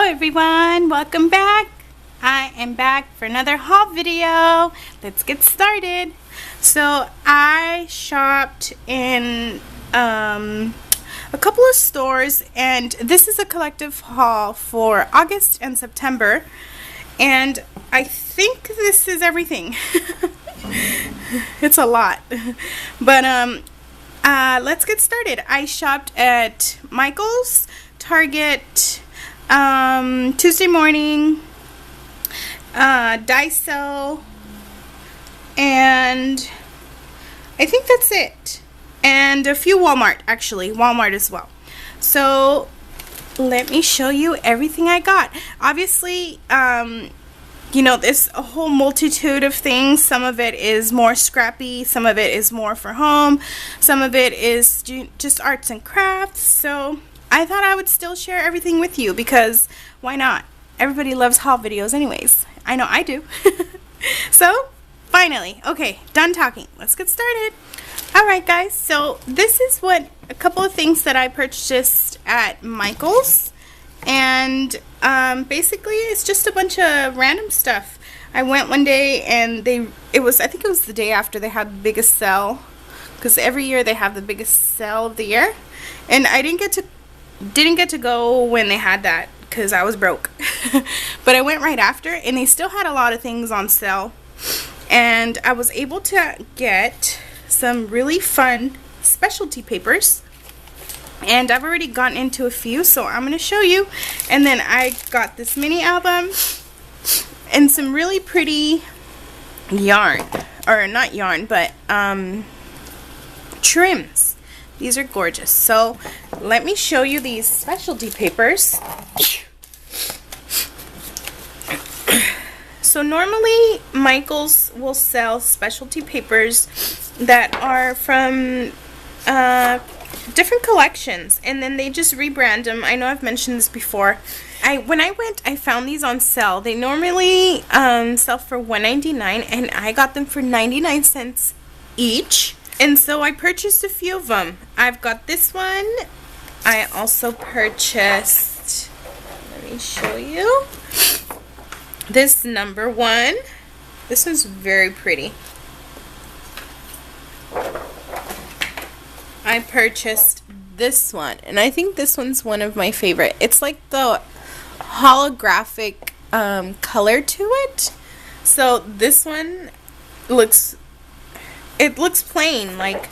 Hello everyone, welcome back. I am back for another haul video. Let's get started. So I shopped in a couple of stores, and this is a collective haul for August and September, and I think this is everything. It's a lot, but let's get started. I shopped at Michael's, Target, Tuesday Morning, Daiso, and I think that's it, and a few Walmart, actually, Walmart as well. So let me show you everything I got. Obviously, you know, there's a whole multitude of things. Some of it is more scrappy, some of it is more for home, some of it is just arts and crafts. So I thought I would still share everything with you, because why not? Everybody loves haul videos anyways. I know I do. So finally, okay, done talking. Let's get started. Alright guys, so this is what a couple of things that I purchased at Michael's. And basically it's just a bunch of random stuff. I went one day and I think it was the day after they had the biggest sale, because every year they have the biggest sale of the year, and I didn't get to go when they had that because I was broke. But I went right after, and they still had a lot of things on sale, and I was able to get some really fun specialty papers. And I've already gotten into a few, so I'm going to show you. And then I got this mini album and some really pretty yarn, or not yarn, but trims. These are gorgeous. So let me show you these specialty papers. So normally Michael's will sell specialty papers that are from different collections, and then they just rebrand them. I know I've mentioned this before. When I went, I found these on sale. They normally sell for $1.99, and I got them for 99 cents each. And so I purchased a few of them. I've got this one. I also purchased, let me show you, this number one. This one's very pretty. I purchased this one, and I think this one's one of my favorite. It's like the holographic color to it. So this one looks plain, like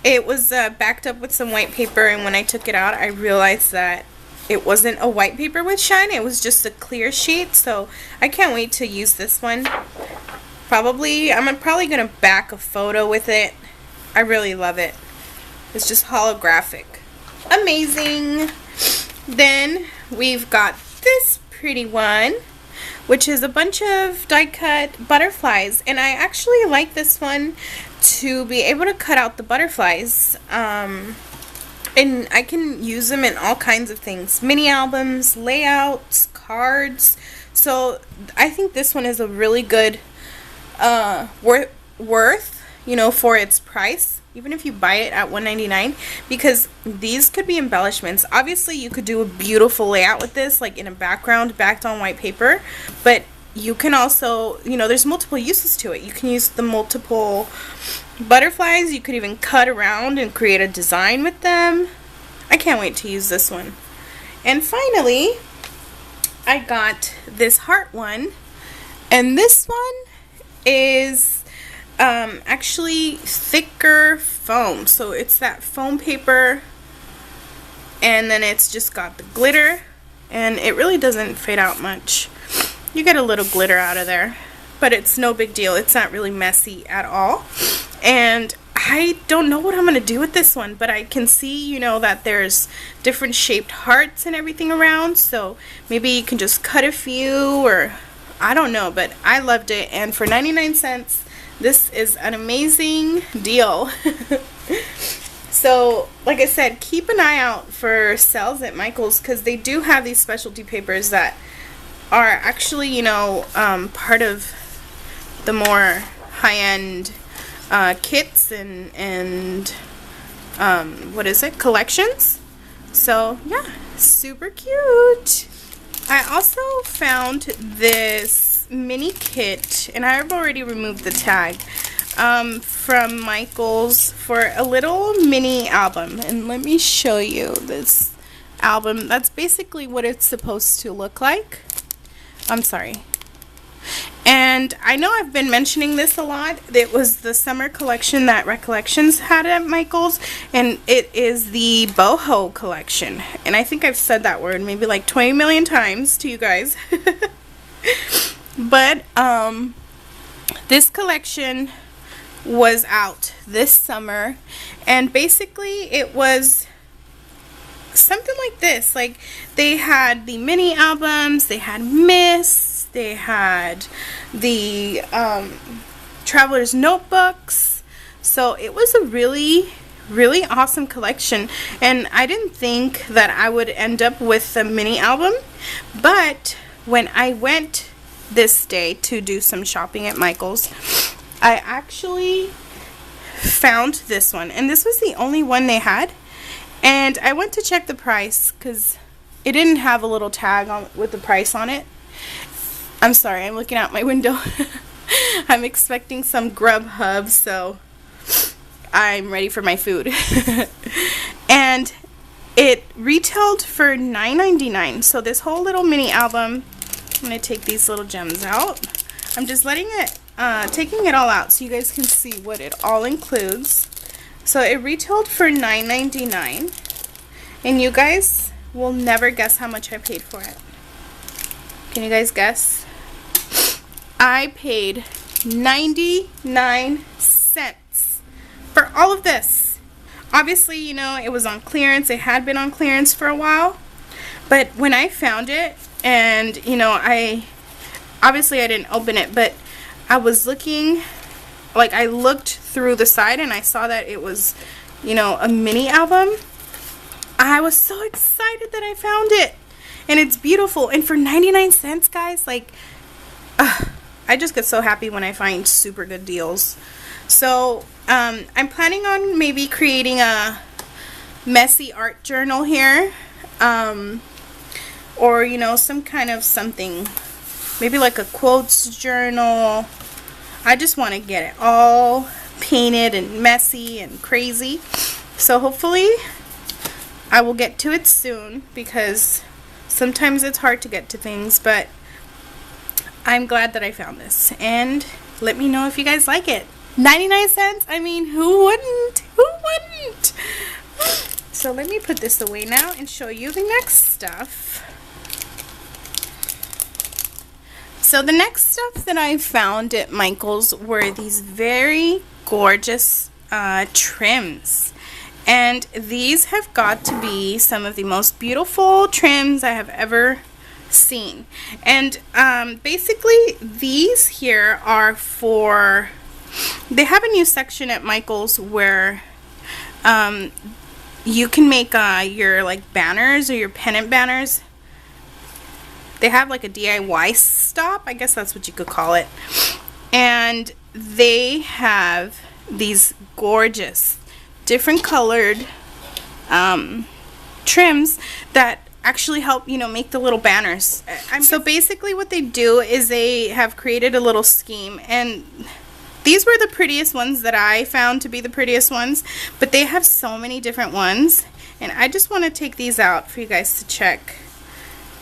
it was backed up with some white paper, and when I took it out I realized that it wasn't a white paper with shine, it was just a clear sheet. So I can't wait to use this one. I'm probably gonna back a photo with it. I really love it. It's just holographic. Amazing. Then we've got this pretty one, which is a bunch of die-cut butterflies. And I actually like this one to be able to cut out the butterflies. And I can use them in all kinds of things. Mini albums, layouts, cards. So I think this one is a really good worth, you know, for its price, even if you buy it at $1.99, because these could be embellishments. Obviously you could do a beautiful layout with this, like in a background backed on white paper, but you can also, you know, there's multiple uses to it. You can use the multiple butterflies. You could even cut around and create a design with them. I can't wait to use this one. And finally, I got this heart one, and this one is actually thicker foam. So it's that foam paper, and then it's just got the glitter, and it really doesn't fade out much. You get a little glitter out of there, but it's no big deal. It's not really messy at all. And I don't know what I'm gonna do with this one, but I can see, you know, that there's different shaped hearts and everything around, so maybe you can just cut a few, or I don't know, but I loved it. And for 99 cents, this is an amazing deal. So, like I said, keep an eye out for sales at Michael's, because they do have these specialty papers that are actually, you know, part of the more high-end kits and what is it, collections. So yeah, super cute. I also found this mini kit, and I've already removed the tag, from Michaels for a little mini album. And let me show you this album. That's basically what it's supposed to look like. I'm sorry. And I know I've been mentioning this a lot. It was the summer collection that Recollections had at Michaels, and it is the boho collection. And I think I've said that word maybe like 20 million times to you guys. But this collection was out this summer, and basically it was something like this. Like, they had the mini albums, they had Miss, they had the traveler's notebooks. So it was a really awesome collection, and I didn't think that I would end up with a mini album. But when I went this day to do some shopping at Michaels, I actually found this one, and this was the only one they had. And I went to check the price because it didn't have a little tag on with the price on it. I'm sorry, I'm looking out my window. I'm expecting some Grubhub, so I'm ready for my food. And it retailed for $9.99. So this whole little mini album, I'm going to take these little gems out. I'm just letting it, taking it all out so you guys can see what it all includes. So it retailed for $9.99, and you guys will never guess how much I paid for it. Can you guys guess? I paid 99 cents for all of this. Obviously, you know, it was on clearance. It had been on clearance for a while. But when I found it, and, you know, obviously I didn't open it, but I was looking, like, I looked through the side and I saw that it was, you know, a mini album. I was so excited that I found it. And it's beautiful. And for 99 cents, guys, like, I just get so happy when I find super good deals. So, I'm planning on maybe creating a messy art journal here. Or, you know, some kind of something. Maybe like a quotes journal. I just want to get it all painted and messy and crazy. So hopefully I will get to it soon, because sometimes it's hard to get to things, but I'm glad that I found this. And let me know if you guys like it. 99 cents? I mean, who wouldn't? Who wouldn't? So let me put this away now and show you the next stuff. So the next stuff that I found at Michaels were these very gorgeous trims. And these have got to be some of the most beautiful trims I have ever seen. And basically these here are for, they have a new section at Michaels where you can make your like banners or your pennant banners. They have like a DIY stop, I guess that's what you could call it. And they have these gorgeous, different colored trims that actually help, you know, make the little banners. So basically what they do is they have created a little scheme, and these were the prettiest ones that I found to be the prettiest ones, but they have so many different ones, and I just want to take these out for you guys to check.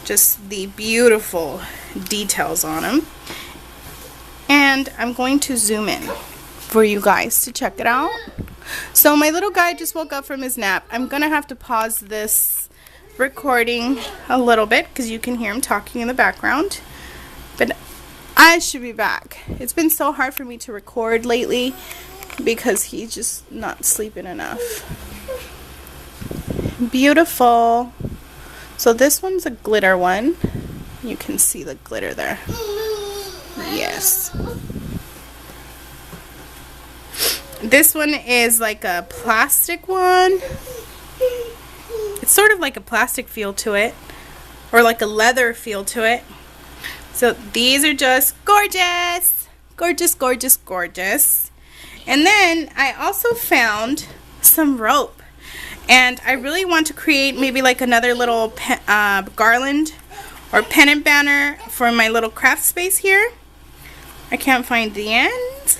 Just the beautiful details on them. And I'm going to zoom in for you guys to check it out. So my little guy just woke up from his nap. I'm going to have to pause this recording a little bit because you can hear him talking in the background. But I should be back. It's been so hard for me to record lately because he's just not sleeping enough. Beautiful. So this one's a glitter one. You can see the glitter there. Yes. This one is like a plastic one. It's sort of like a plastic feel to it, or like a leather feel to it. So these are just gorgeous. Gorgeous, gorgeous, gorgeous. And then I also found some rope. And I really want to create maybe like another little garland or pennant banner for my little craft space here. I can't find the ends.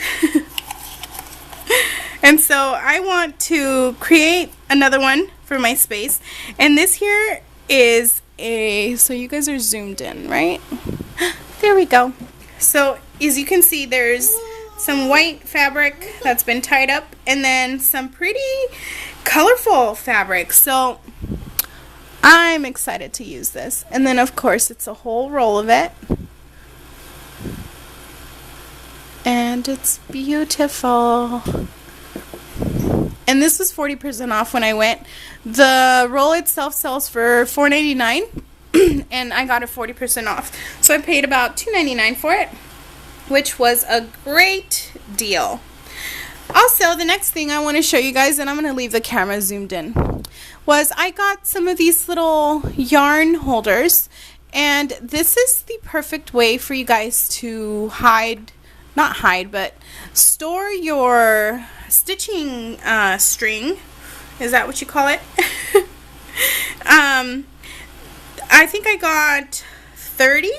And so I want to create another one for my space. And this here is so you guys are zoomed in, right? There we go. So as you can see, there's some white fabric that's been tied up and then some pretty colorful fabric. So I'm excited to use this. And then of course it's a whole roll of it. And it's beautiful. And this was 40% off when I went. The roll itself sells for $4.99 and I got it 40% off. So I paid about $2.99 for it, which was a great deal. Also, the next thing I want to show you guys, and I'm going to leave the camera zoomed in, was I got some of these little yarn holders. And this is the perfect way for you guys to but store your stitching string. Is that what you call it? I think I got 30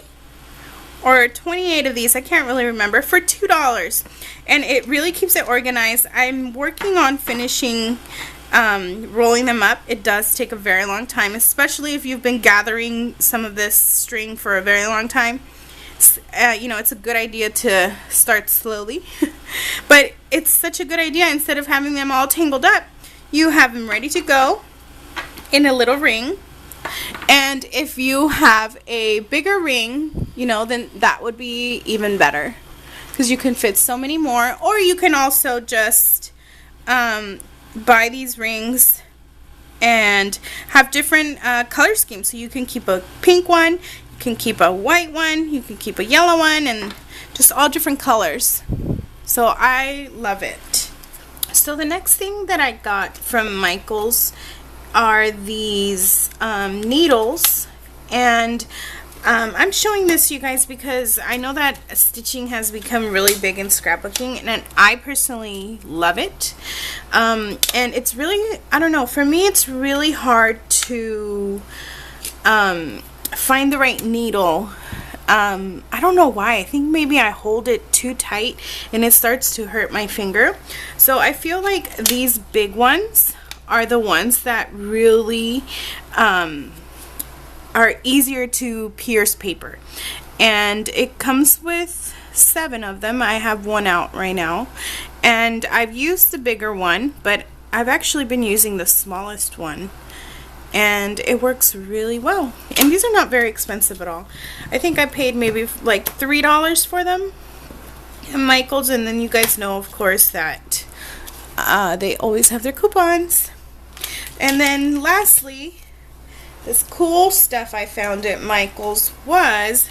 or 28 of these, I can't really remember, for $2. And it really keeps it organized. I'm working on finishing rolling them up. It does take a very long time, especially if you've been gathering some of this string for a very long time. You know, it's a good idea to start slowly. But it's such a good idea. Instead of having them all tangled up, you have them ready to go in a little ring. And if you have a bigger ring, you know, then that would be even better, because you can fit so many more. Or you can also just buy these rings and have different color schemes. So you can keep a pink one, you can keep a white one, you can keep a yellow one, and just all different colors. So I love it. So the next thing that I got from Michael's are these needles, and I'm showing this to you guys because I know that stitching has become really big in scrapbooking, and I personally love it. And it's really, I don't know, for me it's really hard to find the right needle. I don't know why. I think maybe I hold it too tight and it starts to hurt my finger. So I feel like these big ones are the ones that really are easier to pierce paper. And it comes with 7 of them. I have one out right now. And I've used the bigger one, but I've actually been using the smallest one. And it works really well. And these are not very expensive at all. I think I paid maybe like $3 for them at Michael's. And then you guys know, of course, that they always have their coupons. And then lastly, this cool stuff I found at Michael's was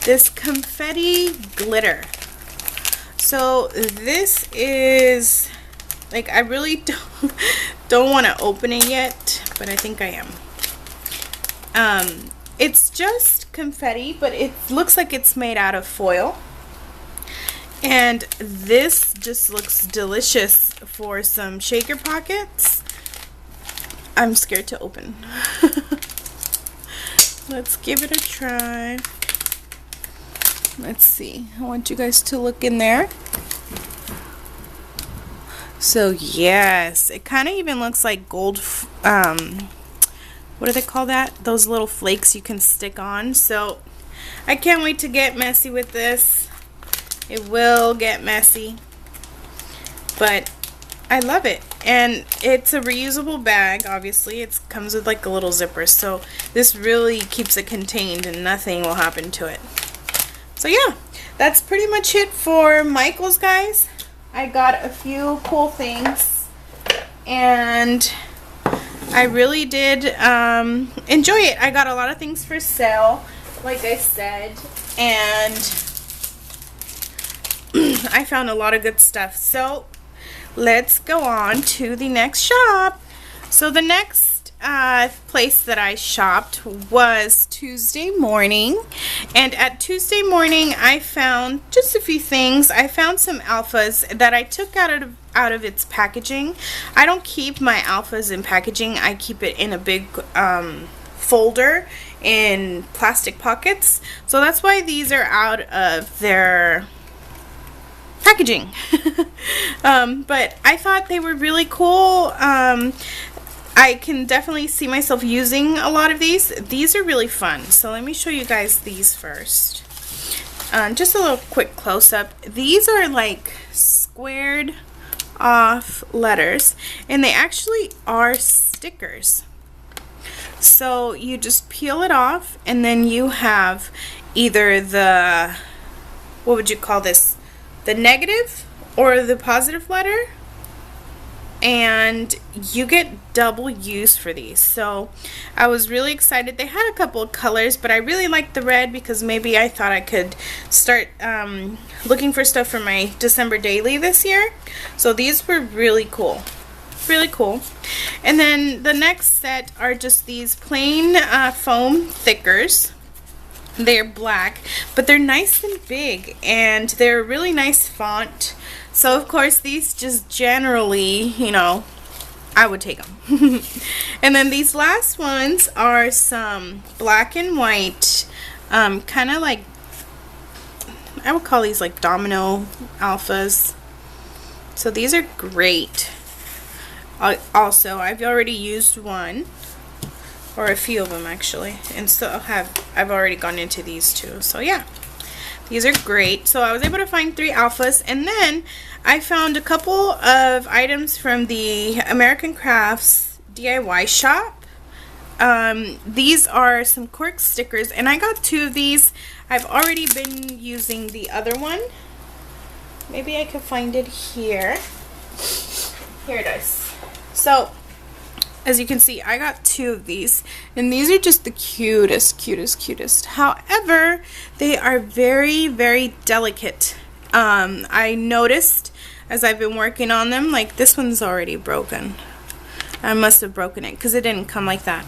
this confetti glitter. So this is, like, I really don't want to open it yet, but I think I am. It's just confetti, but it looks like it's made out of foil. And this just looks delicious for some shaker pockets. I'm scared to open. Let's give it a try. Let's see. I want you guys to look in there. So yes, it kind of even looks like gold, what do they call that? Those little flakes you can stick on. So I can't wait to get messy with this. It will get messy, but I love it. And it's a reusable bag, obviously. It comes with like a little zipper, so this really keeps it contained and nothing will happen to it. So yeah, that's pretty much it for Michael's, guys. I got a few cool things, and I really did enjoy it. I got a lot of things for sale, like I said, and I found a lot of good stuff. So let's go on to the next shop. So the next place that I shopped was Tuesday Morning, and at Tuesday Morning I found just a few things. I found some alphas that I took out of its packaging. I don't keep my alphas in packaging. I keep it in a big folder in plastic pockets. So that's why these are out of their packaging. But I thought they were really cool. I can definitely see myself using a lot of these. These are really fun. So let me show you guys these first. Just a little quick close-up. These are like squared off letters, and they actually are stickers. So you just peel it off, and then you have either the, what would you call this, the negative or the positive letter, and you get double use for these. So I was really excited. They had a couple of colors, but I really liked the red because maybe I thought I could start looking for stuff for my December daily this year. So these were really cool. Really cool. And then the next set are just these plain foam thickers. They're black, but they're nice and big, and they're a really nice font. So of course these just generally, you know, I would take them. And then these last ones are some black and white, kind of like, I would call these like domino alphas. So these are great. Also, I've already used one, or a few of them actually, and so I've already gone into these two. So yeah, these are great. So I was able to find 3 alphas, and then I found a couple of items from the American Crafts DIY shop. These are some cork stickers, and I got 2 of these. I've already been using the other one. Maybe I can find it here. Here it is. So, as you can see, I got 2 of these, and these are just the cutest. However, they are very, very delicate. I noticed as I've been working on them, like this one's already broken. I must have broken it because it didn't come like that.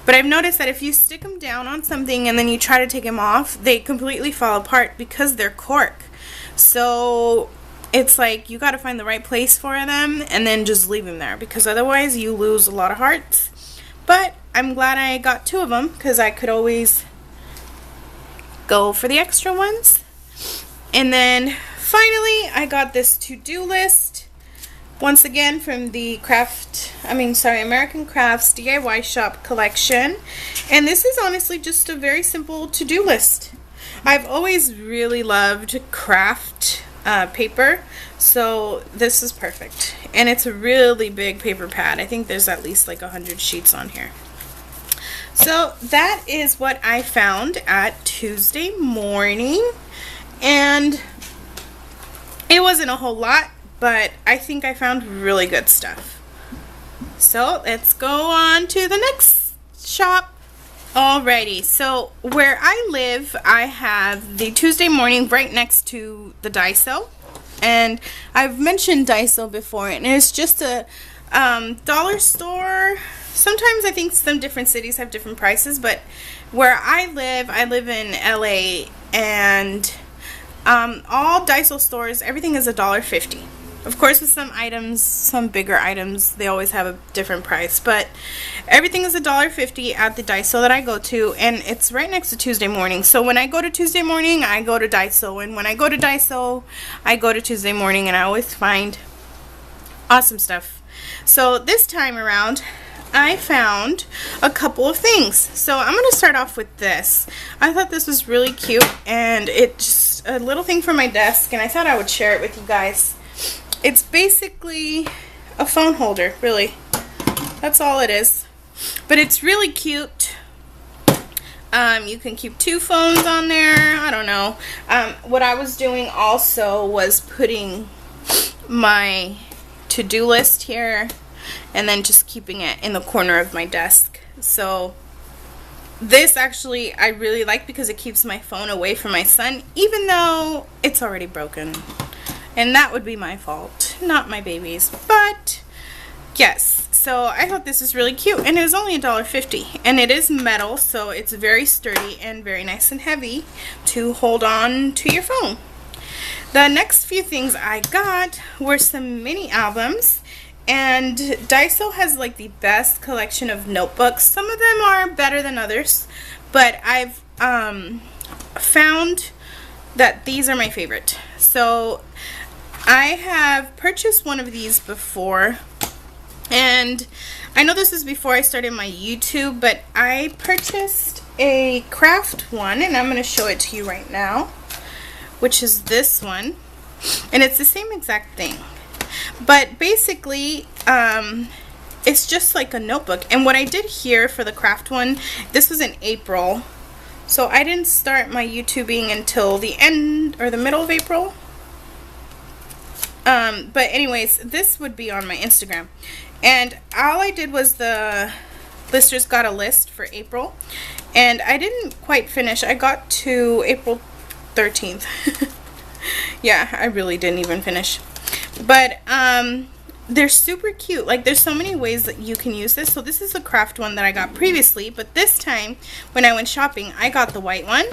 But I've noticed that if you stick them down on something and then you try to take them off, they completely fall apart because they're cork. So it's like you got to find the right place for them and then just leave them there, because otherwise you lose a lot of hearts. But I'm glad I got 2 of them because I could always go for the extra ones. And then finally I got this to-do list, once again from the American Crafts DIY shop collection. And this is honestly just a very simple to-do list. I've always really loved craft paper, so this is perfect. And it's a really big paper pad. I think there's at least like 100 sheets on here. So that is what I found at Tuesday morning, and it wasn't a whole lot, but I think I found really good stuff. So let's go on to the next shop. Alrighty, so where I live, I have the Tuesday morning right next to the Daiso, and I've mentioned Daiso before, and it's just a dollar store. Sometimes I think some different cities have different prices, but where I live in LA, and all Daiso stores, everything is $1.50. Of course, with some items, some bigger items, they always have a different price, but everything is $1.50 at the Daiso that I go to, and it's right next to Tuesday morning. So when I go to Tuesday morning, I go to Daiso, and when I go to Daiso, I go to Tuesday morning, and I always find awesome stuff. So this time around, I found a couple of things. So I'm going to start off with this. I thought this was really cute, and it's just a little thing for my desk, and I thought I would share it with you guys. It's basically a phone holder, really. That's all it is. But it's really cute. You can keep 2 phones on there. I don't know. What I was doing also was putting my to-do list here, and then just keeping it in the corner of my desk. So this actually I really like because it keeps my phone away from my son, even though it's already broken. And that would be my fault, not my baby's. But yes, so I thought this was really cute, and it was only $1.50, and it is metal, so it's very sturdy and very nice and heavy to hold on to your phone. The next few things I got were some mini albums, and Daiso has like the best collection of notebooks. Some of them are better than others, but I've found that these are my favorite. So I have purchased one of these before, and I know this is before I started my YouTube, but I purchased a craft one, and I'm going to show it to you right now, which is this one, and it's the same exact thing, but basically it's just like a notebook. And what I did here for the craft one, this was in April, so I didn't start my YouTubing until the end or the middle of April. But anyways, this would be on my Instagram, and all I did was the listers got a list for April, and I didn't quite finish. I got to April 13th. Yeah, I really didn't even finish, but they're super cute. Like, there's so many ways that you can use this. So this is the craft one that I got previously, but this time when I went shopping, I got the white one,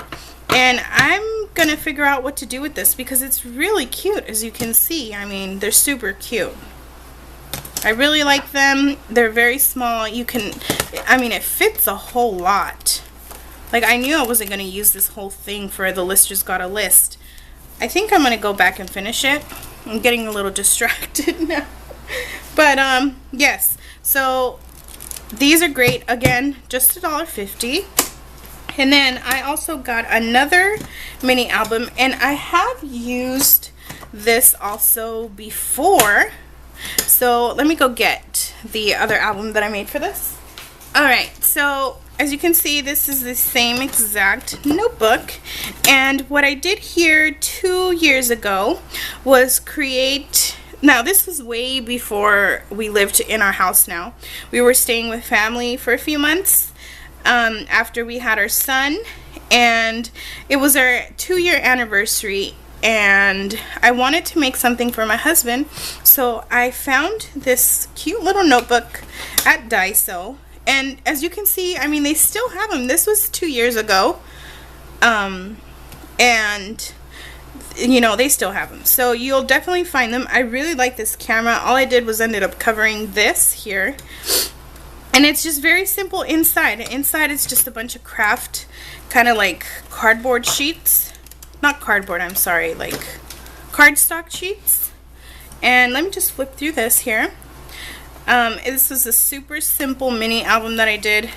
and I'm gonna figure out what to do with this because it's really cute, as you can see. I mean, they're super cute. I really like them. They're very small. You can, I mean, it fits a whole lot. Like, I knew I wasn't gonna use this whole thing for the listers got a list. I think I'm gonna go back and finish it. I'm getting a little distracted now. But yes, so these are great. Again, just $1.50. And then I also got another mini album, and I have used this also before. So let me go get the other album that I made for this. Alright, so as you can see, this is the same exact notebook, and what I did here 2 years ago was create. Now, this was way before we lived in our house now. We were staying with family for a few months after we had our son, and it was our 2-year anniversary, and I wanted to make something for my husband, so I found this cute little notebook at Daiso, and as you can see, I mean, they still have them. This was 2 years ago, and you know, they still have them, so you'll definitely find them. I really like this camera. All I did was ended up covering this here, and it's just very simple inside. Inside it's just a bunch of craft, kind of like cardboard sheets, not cardboard, I'm sorry, like cardstock sheets. And let me just flip through this here. This was a super simple mini album that I did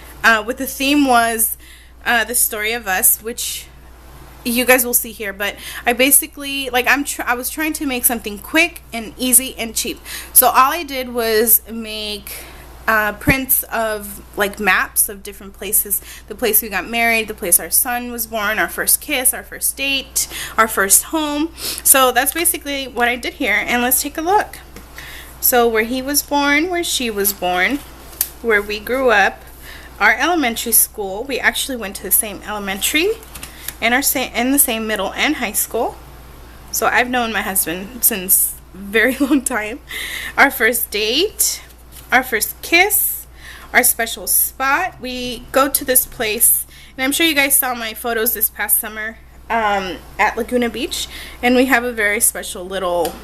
with the theme was the story of us, which you guys will see here, but I basically, like, I was trying to make something quick and easy and cheap. So all I did was make prints of, like, maps of different places. The place we got married, the place our son was born, our first kiss, our first date, our first home. So that's basically what I did here, and let's take a look. So where he was born, where she was born, where we grew up, our elementary school. We actually went to the same elementary, and in the same middle and high school. So I've known my husband since a very long time. Our first date, our first kiss, our special spot. We go to this place, and I'm sure you guys saw my photos this past summer at Laguna Beach, and we have a very special little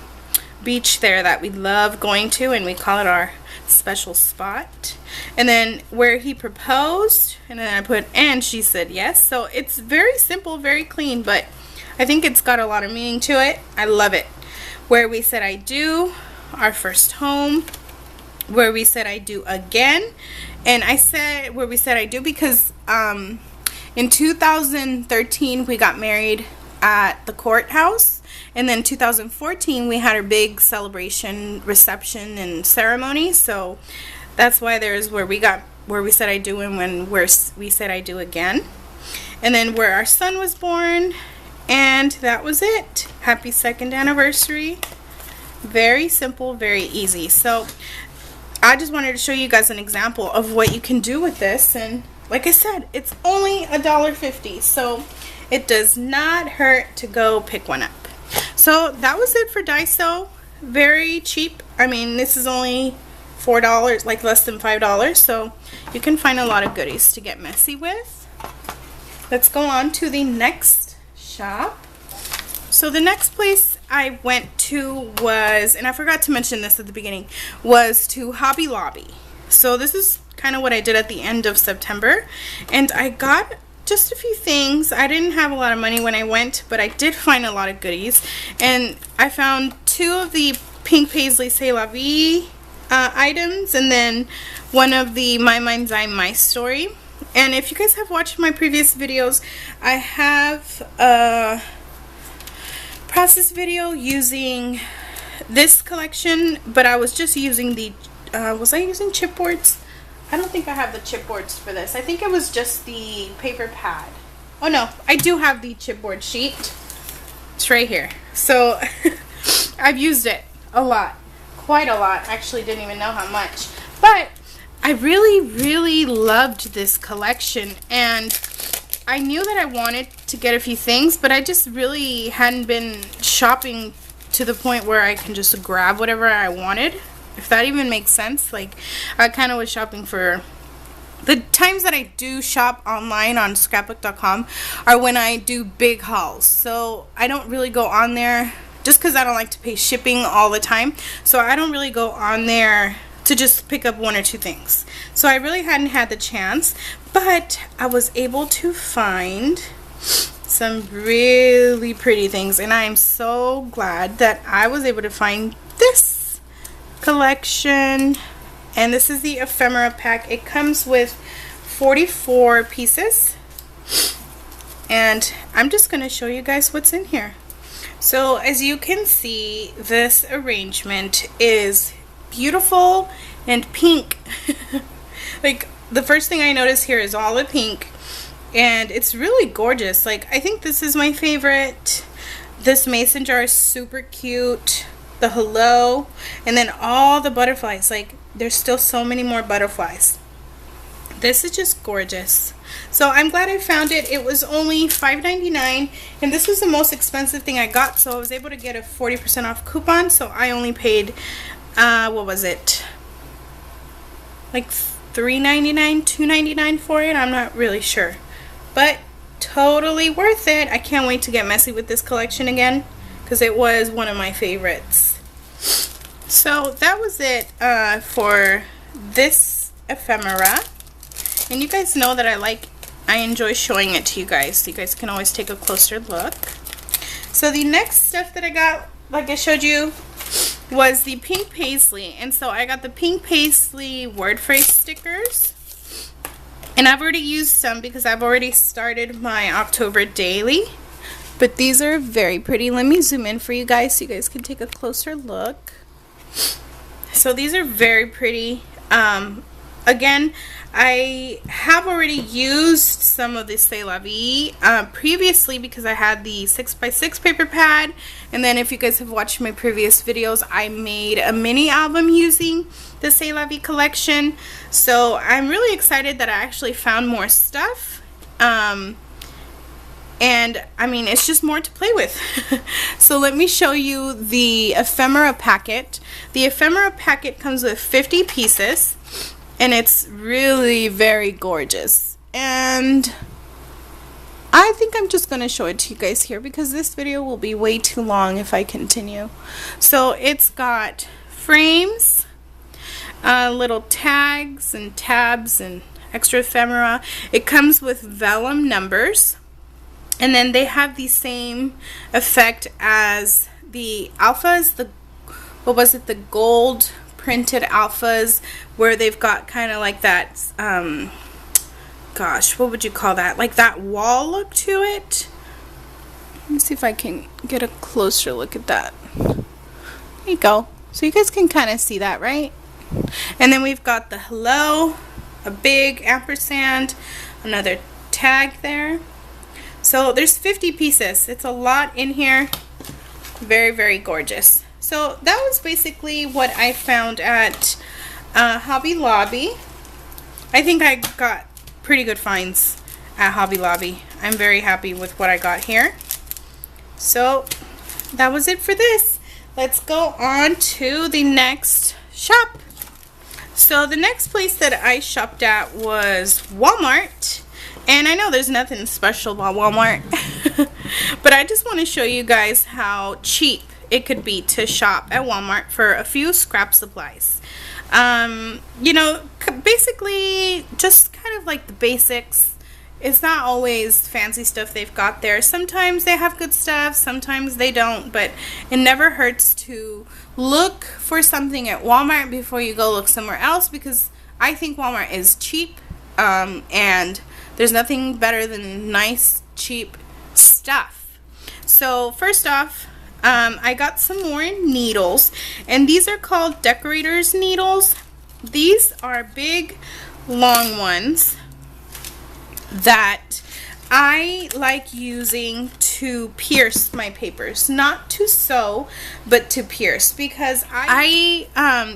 beach there that we love going to, and we call it our special spot. And then where he proposed, and then I put, and she said yes. So it's very simple, very clean, but I think it's got a lot of meaning to it. I love it. Where we said I do, our first home, where we said I do again. And I said where we said I do because in 2013 we got married at the courthouse, and then 2014 we had our big celebration, reception, and ceremony. So that's why there's where we said I do, and when we said I do again. And then where our son was born, and that was it. Happy 2nd anniversary. Very simple, very easy. So I just wanted to show you guys an example of what you can do with this, and like I said, it's only $1.50, so it does not hurt to go pick one up. So that was it for Daiso. Very cheap. I mean, this is only $4, like less than $5, so you can find a lot of goodies to get messy with. Let's go on to the next shop. So the next place I went to was, and I forgot to mention this at the beginning, was to Hobby Lobby. So this is kind of what I did at the end of September, and I got just a few things. I didn't have a lot of money when I went, but I did find a lot of goodies. And I found 2 of the pink paisley C'est La Vie items, and then one of the My Mind's Eye My Story. And if you guys have watched my previous videos, I have a process video using this collection, but I was just using the was I using chipboards? I don't think I have the chipboards for this. I think it was just the paper pad. Oh no, I do have the chipboard sheet. It's right here. So I've used it a lot, quite a lot. Actually didn't even know how much, but I really loved this collection, and I knew that I wanted to get a few things, but I just really hadn't been shopping to the point where I can just grab whatever I wanted, if that even makes sense. Like, I kind of was shopping for the times that I do shop online on scrapbook.com are when I do big hauls. So I don't really go on there just because I don't like to pay shipping all the time. So I don't really go on there to just pick up 1 or 2 things. So I really hadn't had the chance, but I was able to find some really pretty things, and I am so glad that I was able to find this collection. And this is the ephemera pack. It comes with 44 pieces, and I'm just going to show you guys what's in here. So as you can see, this arrangement is beautiful and pink. Like, the first thing I notice here is all the pink, and it's really gorgeous. Like, I think this is my favorite. This mason jar is super cute. The hello, and then all the butterflies. Like, there's still so many more butterflies. This is just gorgeous. So I'm glad I found it. It was only $5.99, and this was the most expensive thing I got, so I was able to get a 40% off coupon. So I only paid what was it, like $3.99, $2.99 for it? I'm not really sure, but totally worth it. I can't wait to get messy with this collection again, because it was one of my favorites. So that was it for this ephemera, and you guys know that I enjoy showing it to you guys, so you guys can always take a closer look. So the next stuff that I got, like I showed you, was the pink paisley. And so I got the pink paisley word phrase stickers, and I've already used some because I've already started my October daily, but these are very pretty. Let me zoom in for you guys so you guys can take a closer look. So these are very pretty. Again, I have already used some of this C'est La Vie previously because I had the 6x6 paper pad, and then if you guys have watched my previous videos, I made a mini album using the C'est La Vie collection. So I'm really excited that I actually found more stuff, and I mean, it's just more to play with. So let me show you the ephemera packet. The ephemera packet comes with 50 pieces, and it's really very gorgeous. And I think I'm just going to show it to you guys here because this video will be way too long if I continue. So it's got frames, little tags and tabs and extra ephemera. It comes with vellum numbers, and then they have the same effect as the alphas, the, what was it, the gold printed alphas, where they've got kind of like that, gosh, what would you call that? Like that wall look to it. Let me see if I can get a closer look at that. There you go. So you guys can kind of see that, right? And then we've got the hello, a big ampersand, another tag there. So there's 50 pieces. It's a lot in here. Very, very gorgeous. So that was basically what I found at Hobby Lobby. I think I got pretty good finds at Hobby Lobby. I'm very happy with what I got here. So that was it for this. Let's go on to the next shop. So the next place that I shopped at was Walmart. And I know there's nothing special about Walmart, but I just want to show you guys how cheap it could be to shop at Walmart for a few scrap supplies. You know, basically just kind of like the basics. it's not always fancy stuff they've got there. Sometimes they have good stuff, sometimes they don't, but it never hurts to look for something at Walmart before you go look somewhere else, because I think Walmart is cheap, and there's nothing better than nice, cheap stuff. So first off, I got some more needles, and these are called decorator's needles. These are big, long ones that I like using to pierce my papers, not to sew, but to pierce, because I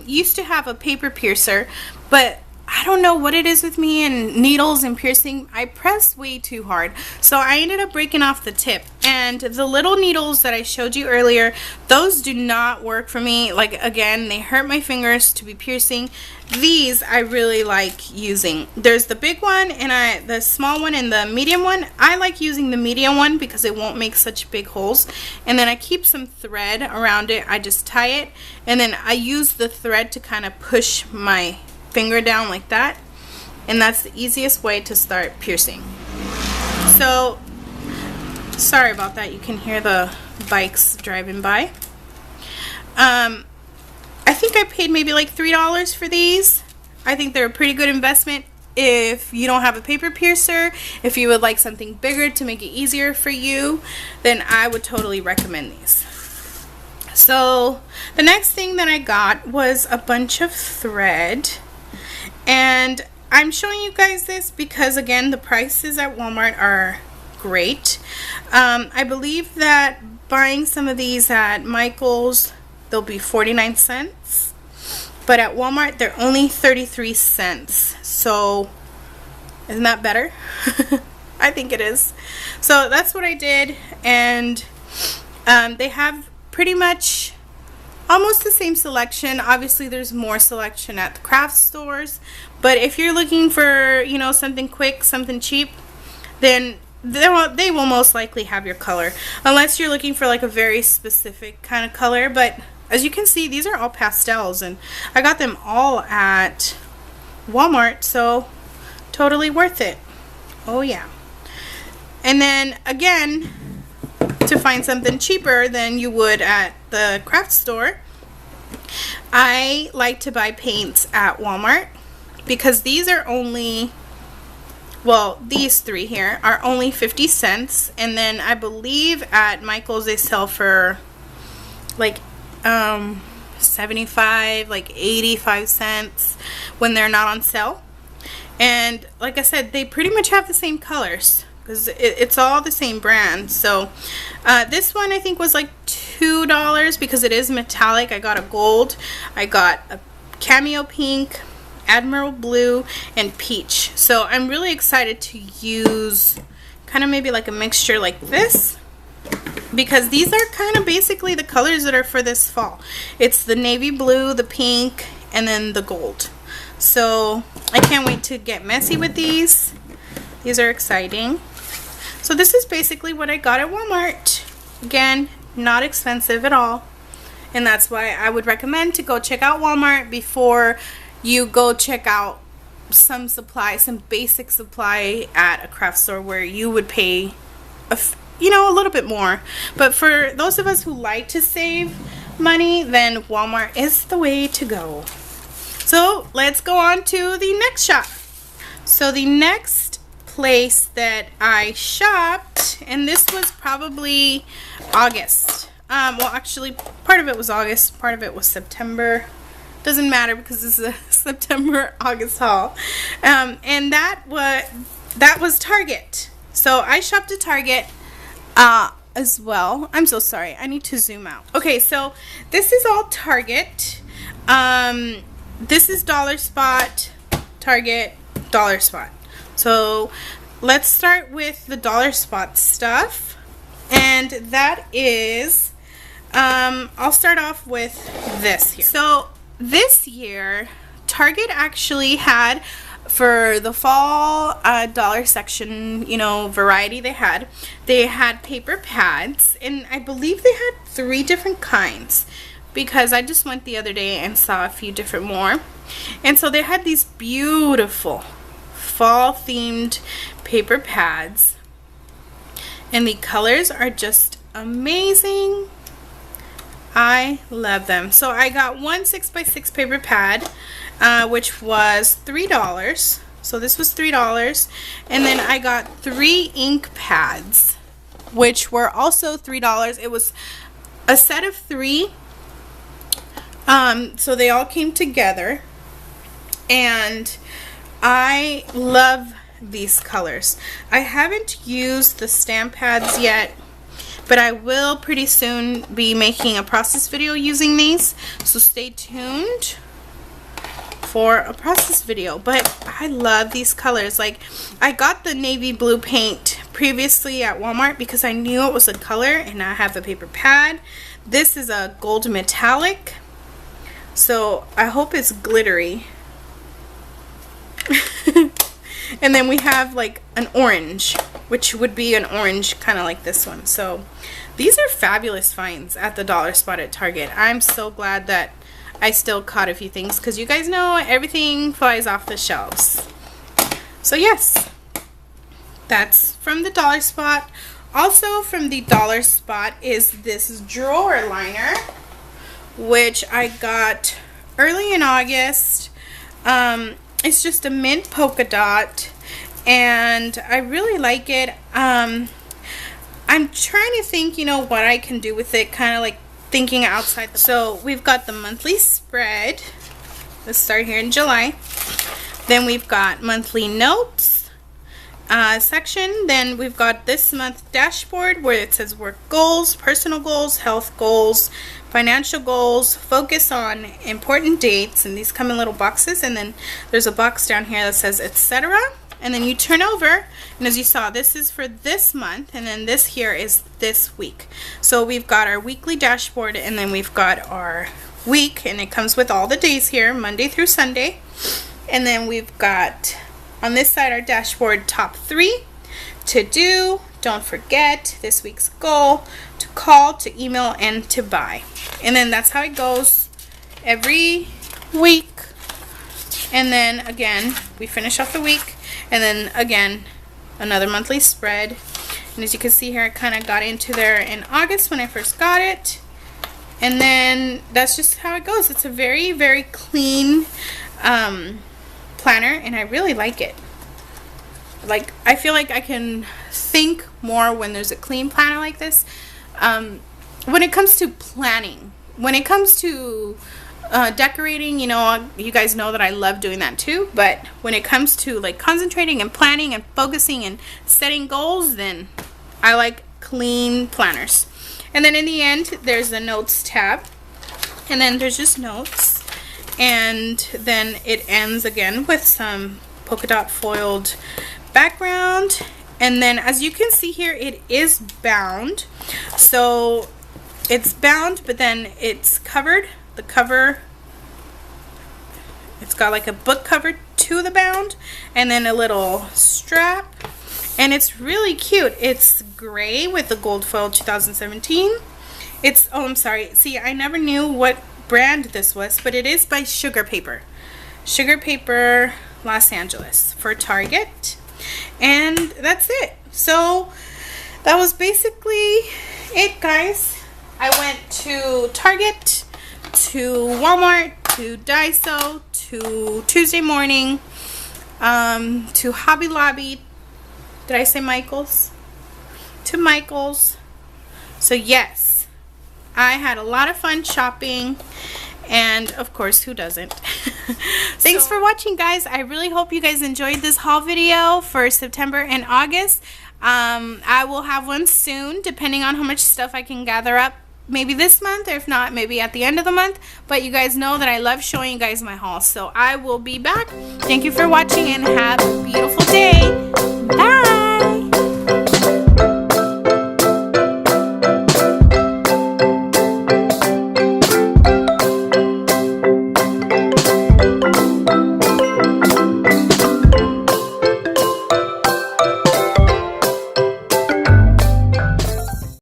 used to have a paper piercer, but I don't know what it is with me and needles and piercing. I press way too hard, so I ended up breaking off the tip. And the little needles that I showed you earlier, those do not work for me. Like, again, they hurt my fingers to be piercing. These I really like using. There's the big one and the small one and the medium one. I like using the medium one because it won't make such big holes. And then I keep some thread around it. I just tie it, and then I use the thread to kind of push my finger down like that, and that's the easiest way to start piercing. So sorry about that, you can hear the bikes driving by. I think I paid maybe like $3 for these. I think they're a pretty good investment if you don't have a paper piercer. If you would like something bigger to make it easier for you, then I would totally recommend these. So the next thing that I got was a bunch of thread. And I'm showing you guys this because, again, the prices at Walmart are great. I believe that buying some of these at Michael's, they'll be 49 cents. But at Walmart, they're only 33 cents. So, isn't that better? I think it is. So, that's what I did. And they have pretty much almost the same selection. Obviously, there's more selection at the craft stores, but if you're looking for, you know, something quick, something cheap, then they will most likely have your color, unless you're looking for like a very specific kind of color. But as you can see, these are all pastels, and I got them all at Walmart, so totally worth it. Oh yeah. And then again, to find something cheaper than you would at the craft store, I like to buy paints at Walmart, because these are only, well, these three here are only 50 cents, and then I believe at Michael's they sell for like 75, like 85 cents when they're not on sale. And like I said, they pretty much have the same colors, because it's all the same brand. So this one I think was like $2 because it is metallic. I got a gold, I got a cameo pink, admiral blue, and peach. So I'm really excited to use kind of maybe like a mixture like this, because these are kind of basically the colors that are for this fall. It's the navy blue, the pink, and then the gold. So I can't wait to get messy with these. These are exciting. So this is basically what I got at Walmart. Again, not expensive at all. And that's why I would recommend to go check out Walmart before you go check out some supply, some basic supply at a craft store where you would pay a little bit more. But for those of us who like to save money, then Walmart is the way to go. So let's go on to the next shop. So the next place that I shopped, and this was probably August. Well, actually, part of it was August, part of it was September. Doesn't matter because this is a September August haul. And that was Target. So I shopped at Target as well. I'm so sorry. I need to zoom out. Okay, so this is all Target. This is Dollar Spot, Target, Dollar Spot. So let's start with the Dollar Spot stuff. And that is, I'll start off with this here. So this year, Target actually had, for the fall dollar section, variety they had paper pads, and I believe they had 3 different kinds, because I just went the other day and saw a few different more. And so they had these beautiful fall themed paper pads. And the colors are just amazing. I love them. So I got one 6x6 paper pad, which was $3. So this was $3. And then I got 3 ink pads, which were also $3. It was a set of 3. So they all came together. And I love these colors. I haven't used the stamp pads yet, but I will pretty soon be making a process video using these, so stay tuned for a process video. But I love these colors. Like, I got the navy blue paint previously at Walmart because I knew it was a color, and I have a paper pad. This is a gold metallic, so I hope it's glittery. And then we have like an orange, which would be an orange kind of like this one. So these are fabulous finds at the dollar spot at Target. I'm so glad that I still caught a few things, because you guys know everything flies off the shelves. So yes, that's from the dollar spot. Also from the dollar spot is this drawer liner, which I got early in August. It's just a mint polka dot, and I really like it. I'm trying to think, you know, what I can do with it, kind of like thinking outside. So we've got the monthly spread. Let's start here in July. Then we've got monthly notes section. Then we've got this month dashboard, where it says work goals, personal goals, health goals, financial goals, focus on important dates, and these come in little boxes. And then there's a box down here that says etc. And then you turn over, and as you saw, this is for this month, and then this here is this week. So we've got our weekly dashboard, and then we've got our week, and it comes with all the days here, Monday through Sunday. And then we've got on this side our dashboard top 3 to do, don't forget, this week's goal, to call, to email, and to buy. And then that's how it goes every week. And then again, we finish off the week, and then again, another monthly spread. And as you can see here, I kind of got into there in August when I first got it. And then that's just how it goes. It's a very, very clean planner, and I really like it. Like, I feel like I can think more when there's a clean planner like this. When it comes to planning, when it comes to decorating, you know, you guys know that I love doing that too. But when it comes to like concentrating and planning and focusing and setting goals, then I like clean planners. And then in the end, there's the notes tab, and then there's just notes, and then it ends again with some polka dot foiled background. And then as you can see here, it is bound. So it's bound, but then it's covered. The cover, it's got like a book cover to the bound, and then a little strap, and it's really cute. It's gray with the gold foil 2017. It's, oh, I'm sorry, see, I never knew what brand this was, but it is by Sugar Paper Los Angeles for Target. And that's it. So that was basically it, guys. I went to Target, to Walmart, to Daiso, to Tuesday Morning, to Hobby Lobby. Did I say Michael's? To Michael's. So yes, I had a lot of fun shopping, and of course, who doesn't? Thanks for watching, guys. I really hope you guys enjoyed this haul video for September and August. I will have one soon, depending on how much stuff I can gather up. Maybe this month, or if not, maybe at the end of the month. But you guys know that I love showing you guys my haul. So I will be back. Thank you for watching, and have a beautiful day. Bye!